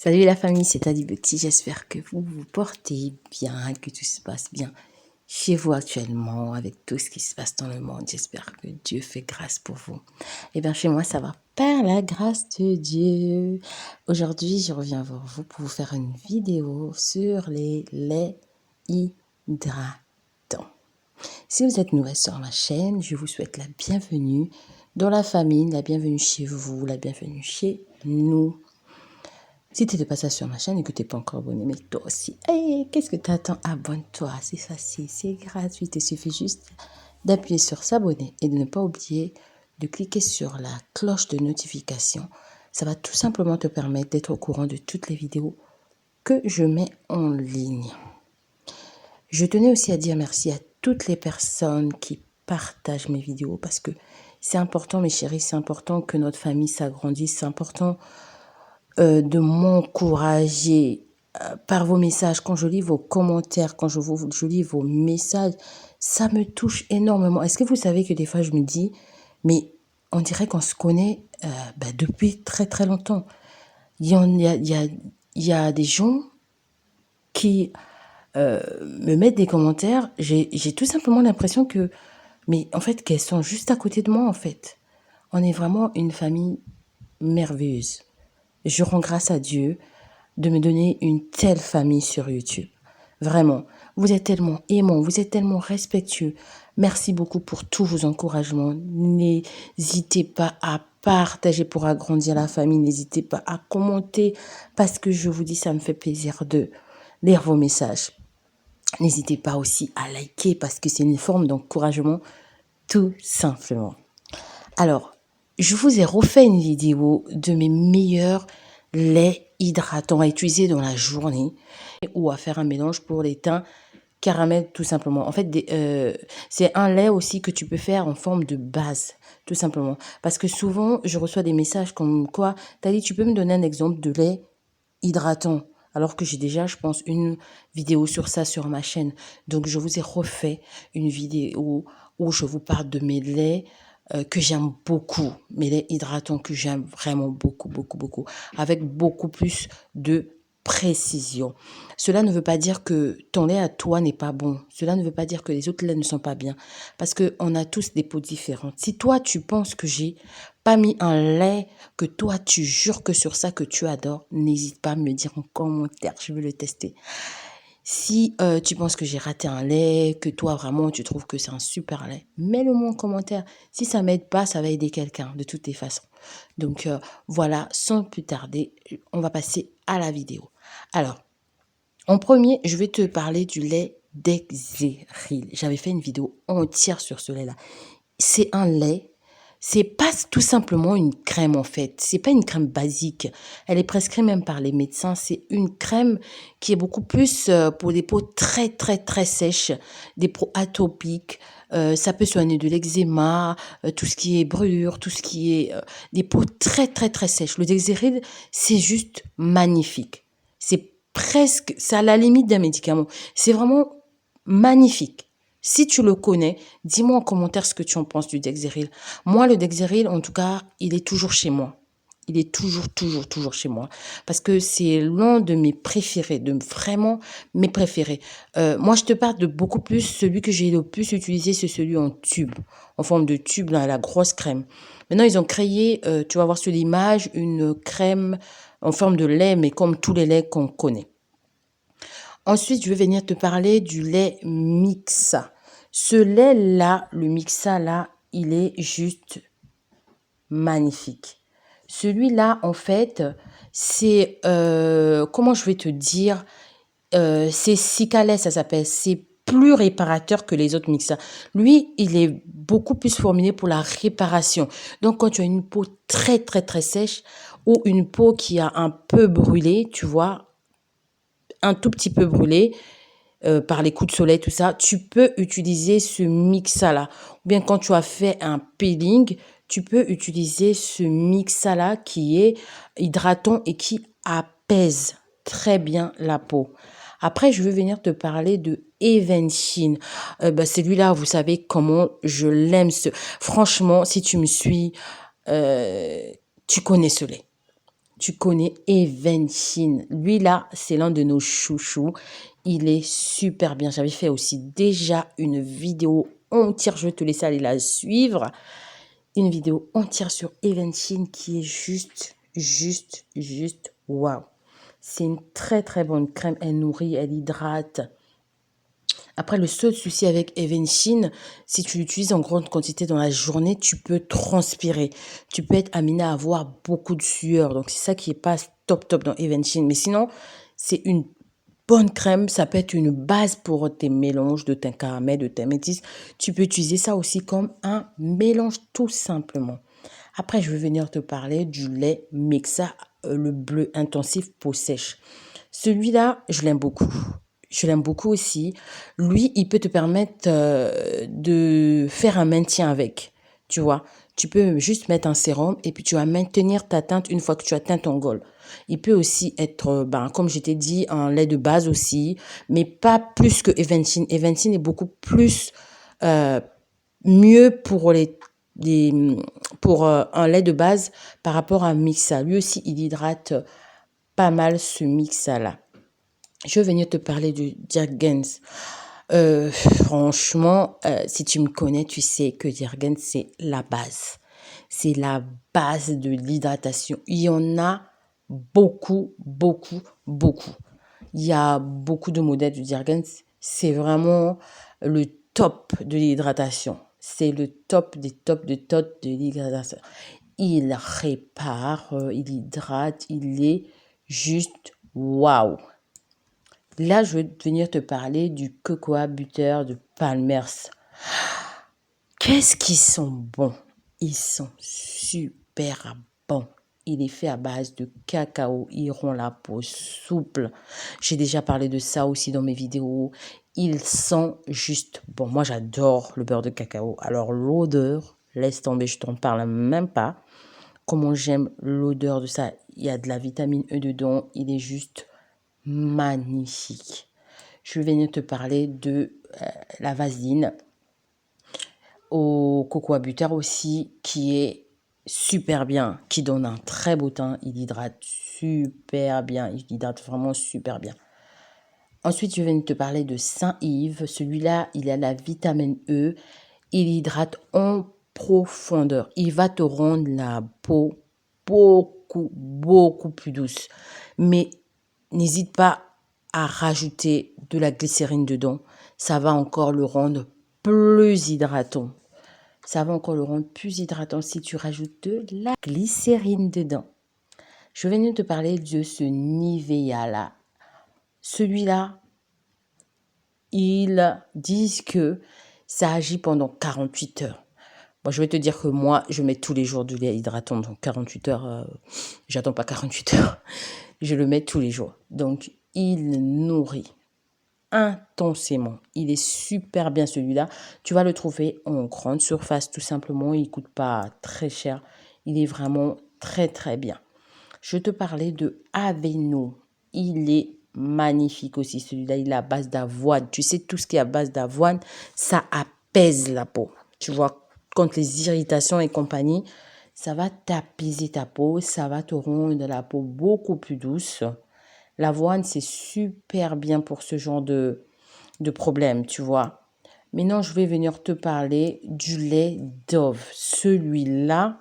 Salut la famille, c'est Adi Beauty. J'espère que vous vous portez bien, que tout se passe bien chez vous actuellement, avec tout ce qui se passe dans le monde. J'espère que Dieu fait grâce pour vous. Et bien chez moi, ça va par la grâce de Dieu. Aujourd'hui, je reviens vers vous pour vous faire une vidéo sur les laits hydratants. Si vous êtes nouvelle sur ma chaîne, je vous souhaite la bienvenue dans la famille, la bienvenue chez vous, la bienvenue chez nous. Si tu n'es pas sur ma chaîne et que tu n'es pas encore abonné, mais toi aussi, hey, qu'est-ce que tu attends? Abonne-toi, c'est facile, c'est gratuit. Il suffit juste d'appuyer sur s'abonner et de ne pas oublier de cliquer sur la cloche de notification. Ça va tout simplement te permettre d'être au courant de toutes les vidéos que je mets en ligne. Je tenais aussi à dire merci à toutes les personnes qui partagent mes vidéos parce que c'est important, mes chéris, c'est important que notre famille s'agrandisse, c'est important de m'encourager par vos messages, quand je lis vos commentaires, quand je lis vos messages, ça me touche énormément. Est-ce que vous savez que des fois je me dis, mais on dirait qu'on se connaît depuis très très longtemps. Il y a des gens qui me mettent des commentaires, j'ai tout simplement l'impression que, mais en fait, qu'elles sont juste à côté de moi en fait. On est vraiment une famille merveilleuse. Je rends grâce à Dieu de me donner une telle famille sur YouTube. Vraiment, vous êtes tellement aimants, vous êtes tellement respectueux. Merci beaucoup pour tous vos encouragements. N'hésitez pas à partager pour agrandir la famille. N'hésitez pas à commenter parce que je vous dis, ça me fait plaisir de lire vos messages. N'hésitez pas aussi à liker parce que c'est une forme d'encouragement tout simplement. Alors, je vous ai refait une vidéo de mes meilleurs laits hydratants à utiliser dans la journée ou à faire un mélange pour les teints caramel tout simplement. En fait, c'est un lait aussi que tu peux faire en forme de base, tout simplement. Parce que souvent, je reçois des messages comme quoi, Tali, tu peux me donner un exemple de lait hydratant? Alors que j'ai déjà, je pense, une vidéo sur ça sur ma chaîne. Donc, je vous ai refait une vidéo où je vous parle de mes laits que j'aime beaucoup, mes laits hydratants que j'aime vraiment beaucoup, beaucoup, beaucoup, avec beaucoup plus de précision. Cela ne veut pas dire que ton lait à toi n'est pas bon. Cela ne veut pas dire que les autres laits ne sont pas bien. Parce qu'on a tous des peaux différentes. Si toi, tu penses que j'ai pas mis un lait que toi, tu jures que sur ça que tu adores, n'hésite pas à me le dire en commentaire. Je veux le tester. Si tu penses que j'ai raté un lait, que toi vraiment tu trouves que c'est un super lait, mets-le-moi en commentaire. Si ça m'aide pas, ça va aider quelqu'un de toutes les façons. Donc voilà, sans plus tarder, on va passer à la vidéo. Alors, en premier, je vais te parler du lait d'Exeril. J'avais fait une vidéo entière sur ce lait-là. C'est un lait. C'est pas tout simplement une crème en fait. C'est pas une crème basique. Elle est prescrite même par les médecins. C'est une crème qui est beaucoup plus pour des peaux très très très sèches, des peaux atopiques. Ça peut soigner de l'eczéma, tout ce qui est brûlure, tout ce qui est des peaux très très très sèches. Le Dexeril, c'est juste magnifique. C'est à la limite d'un médicament. C'est vraiment magnifique. Si tu le connais, dis-moi en commentaire ce que tu en penses du Dexeril. Moi, le Dexeril, en tout cas, il est toujours chez moi. Il est toujours chez moi. Parce que c'est l'un de mes préférés, de vraiment mes préférés. Moi, je te parle de beaucoup plus. Celui que j'ai le plus utilisé, c'est celui en tube. En forme de tube, là, la grosse crème. Maintenant, ils ont créé, tu vas voir sur l'image, une crème en forme de lait, mais comme tous les laits qu'on connaît. Ensuite, je vais venir te parler du lait Mixa. Ce lait-là, le Mixa-là, il est juste magnifique. Celui-là, en fait, c'est, comment je vais te dire, c'est Cicalès, ça s'appelle. C'est plus réparateur que les autres Mixa. Lui, il est beaucoup plus formulé pour la réparation. Donc, quand tu as une peau très, très, très sèche ou une peau qui a un peu brûlé, tu vois, un tout petit peu brûlé, par les coups de soleil, tout ça, tu peux utiliser ce Mixa-là. Ou bien quand tu as fait un peeling, tu peux utiliser ce Mixa-là qui est hydratant et qui apaise très bien la peau. Après, je vais venir te parler de Evensheen. Celui-là, vous savez comment je l'aime. Franchement, si tu me suis, tu connais ce lait. Tu connais Eventin. Lui, là, c'est l'un de nos chouchous. Il est super bien. J'avais fait aussi déjà une vidéo entière. Je vais te laisser aller la suivre. Une vidéo entière sur Eventin qui est juste, waouh. C'est une très, très bonne crème. Elle nourrit, elle hydrate. Après, le seul souci avec Eventin, si tu l'utilises en grande quantité dans la journée, tu peux transpirer. Tu peux être amené à avoir beaucoup de sueur. Donc, c'est ça qui est pas top dans Eventin. Mais sinon, c'est une bonne crème. Ça peut être une base pour tes mélanges de teint caramel, de teint métis. Tu peux utiliser ça aussi comme un mélange tout simplement. Après, je vais venir te parler du lait Mixa, le bleu intensif peau sèche. Celui-là, je l'aime beaucoup. Je l'aime beaucoup aussi. Lui, il peut te permettre de faire un maintien avec. Tu vois, tu peux juste mettre un sérum et puis tu vas maintenir ta teinte une fois que tu as teint ton goal. Il peut aussi être, comme je t'ai dit, un lait de base aussi, mais pas plus que Eventin. Eventin est beaucoup plus euh, mieux pour pour un lait de base par rapport à un Mixa. Lui aussi, il hydrate pas mal ce Mixa-là. Je vais venir te parler du Jergens. Franchement, si tu me connais, tu sais que Jergens, c'est la base. C'est la base de l'hydratation. Il y en a beaucoup. Il y a beaucoup de modèles du Jergens. C'est vraiment le top de l'hydratation. C'est le top des tops de l'hydratation. Il répare, il hydrate, il est juste waouh. Là, je vais venir te parler du Cocoa Butter de Palmer's. Qu'est-ce qu'ils sont bons? Ils sont super bons. Il est fait à base de cacao. Ils rend la peau souple. J'ai déjà parlé de ça aussi dans mes vidéos. Ils sont juste bons. Moi, j'adore le beurre de cacao. Alors, l'odeur, laisse tomber, je t'en parle même pas. Comment j'aime l'odeur de ça. Il y a de la vitamine E dedans. Il est juste magnifique. Je vais venir te parler de la vaseline au cocoa butter aussi, qui est super bien, qui donne un très beau teint. Il hydrate super bien. Il hydrate vraiment super bien. Ensuite, je vais venir te parler de Saint-Yves. Celui-là, il a la vitamine E. Il hydrate en profondeur. Il va te rendre la peau beaucoup plus douce. Mais n'hésite pas à rajouter de la glycérine dedans. Ça va encore le rendre plus hydratant. Ça va encore le rendre plus hydratant si tu rajoutes de la glycérine dedans. Je vais venir te parler de ce Nivea-là. Celui-là, ils disent que ça agit pendant 48 heures. Bon, je vais te dire que moi, je mets tous les jours du lait hydratant. Donc 48 heures, j'attends pas 48 heures. Je le mets tous les jours. Donc, il nourrit intensément. Il est super bien celui-là. Tu vas le trouver en grande surface tout simplement. Il ne coûte pas très cher. Il est vraiment très bien. Je te parlais de Aveno. Il est magnifique aussi celui-là. Il est à base d'avoine. Tu sais, tout ce qui est à base d'avoine, ça apaise la peau. Tu vois, contre les irritations et compagnie, ça va t'apaiser ta peau. Ça va te rendre la peau beaucoup plus douce. L'avoine, c'est super bien pour ce genre de problème, tu vois. Maintenant, je vais venir te parler du lait Dove. Celui-là,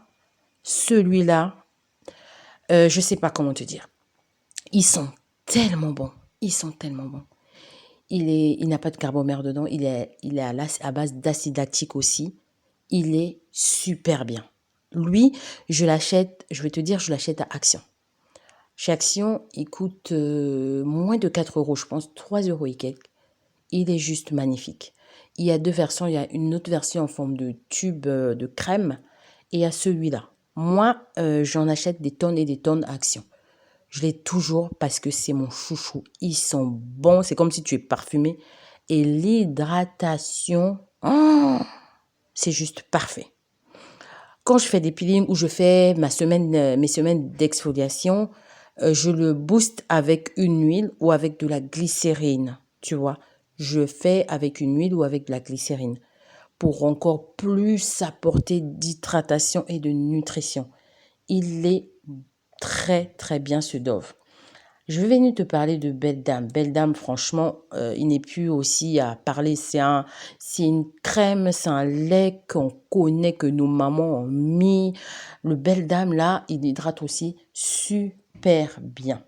je sais pas comment te dire. Ils sont tellement bons. Il n'a pas de carbomère dedans. Il est à base d'acide lactique aussi. Il est super bien. Lui, je l'achète, je vais te dire, je l'achète à Action. Chez Action, il coûte moins de 4 euros, je pense, 3 euros et quelques. Il est juste magnifique. Il y a deux versions. Il y a une autre version en forme de tube de crème et il y a celui-là. Moi, j'en achète des tonnes et des tonnes à Action. Je l'ai toujours parce que c'est mon chouchou. Ils sont bons. C'est comme si tu es parfumé. Et l'hydratation, c'est juste parfait. Quand je fais des peelings ou je fais mes semaines d'exfoliation, je le booste avec une huile ou avec de la glycérine, tu vois. Je fais avec une huile ou avec de la glycérine pour encore plus apporter d'hydratation et de nutrition. Il est très très bien ce Dove. Je vais venir te parler de Belle Dame. Belle Dame, franchement, il n'est plus aussi à parler. C'est une crème, c'est un lait qu'on connaît, que nos mamans ont mis. Le Belle Dame, là, il hydrate aussi super bien.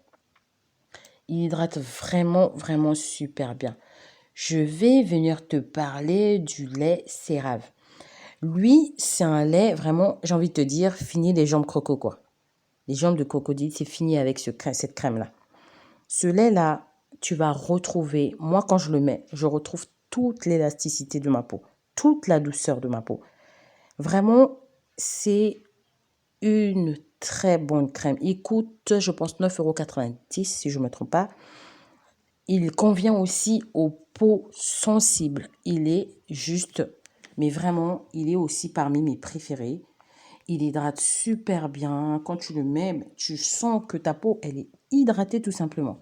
Il hydrate vraiment, vraiment super bien. Je vais venir te parler du lait Cérave. Lui, c'est un lait vraiment, j'ai envie de te dire, fini les jambes croco, quoi. Les jambes de crocodile, c'est fini avec cette crème-là. Ce lait-là, tu vas retrouver, moi quand je le mets, je retrouve toute l'élasticité de ma peau, toute la douceur de ma peau. Vraiment, c'est une très bonne crème. Il coûte, je pense, 9,90 € si je ne me trompe pas. Il convient aussi aux peaux sensibles. Il est juste, mais vraiment, il est aussi parmi mes préférés. Il hydrate super bien. Quand tu le mets, tu sens que ta peau, elle est hydratée tout simplement.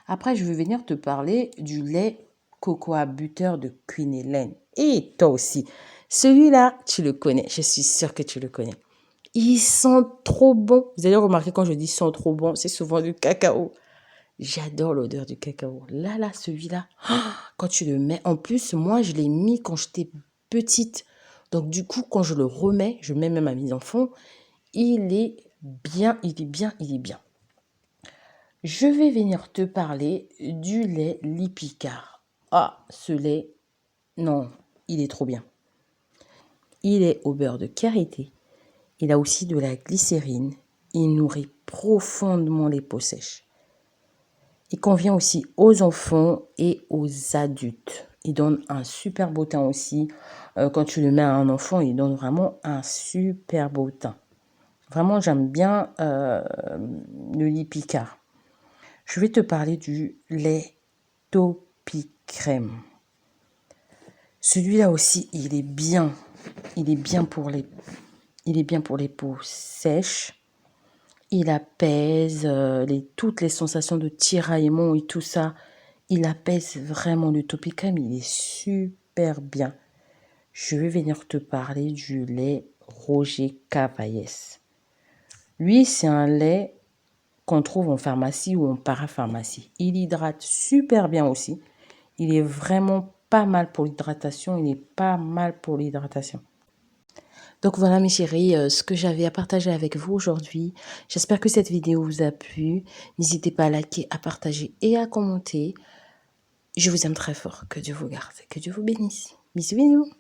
Après, je vais venir te parler du lait cocoa butter de Queen Hélène. Et toi aussi. Celui-là, tu le connais. Je suis sûre que tu le connais. Il sent trop bon. Vous allez remarquer quand je dis sent trop bon, c'est souvent du cacao. J'adore l'odeur du cacao. Là, celui-là, quand tu le mets, en plus, moi, je l'ai mis quand j'étais petite. Donc, du coup, quand je le remets, je mets même à mes enfants, il est bien, il est bien, il est bien. Je vais venir te parler du lait Lipicard. Ah, ce lait, non, il est trop bien. Il est au beurre de karité. Il a aussi de la glycérine. Il nourrit profondément les peaux sèches. Il convient aussi aux enfants et aux adultes. Il donne un super beau teint aussi. Quand tu le mets à un enfant, il donne vraiment un super beau teint. Vraiment, j'aime bien le Lipicard. Je vais te parler du lait Topicrème. Celui-là aussi, il est bien. Il est bien pour les peaux sèches. Il apaise toutes les sensations de tiraillement et tout ça. Il apaise vraiment le Topicrème. Il est super bien. Je vais venir te parler du lait Roger Cavaillès. Lui, c'est un lait qu'on trouve en pharmacie ou en parapharmacie. Il hydrate super bien aussi. Il est vraiment pas mal pour l'hydratation. Il est pas mal pour l'hydratation. Donc voilà mes chéris, ce que j'avais à partager avec vous aujourd'hui. J'espère que cette vidéo vous a plu. N'hésitez pas à liker, à partager et à commenter. Je vous aime très fort. Que Dieu vous garde. Que Dieu vous bénisse. Bisous, bisous.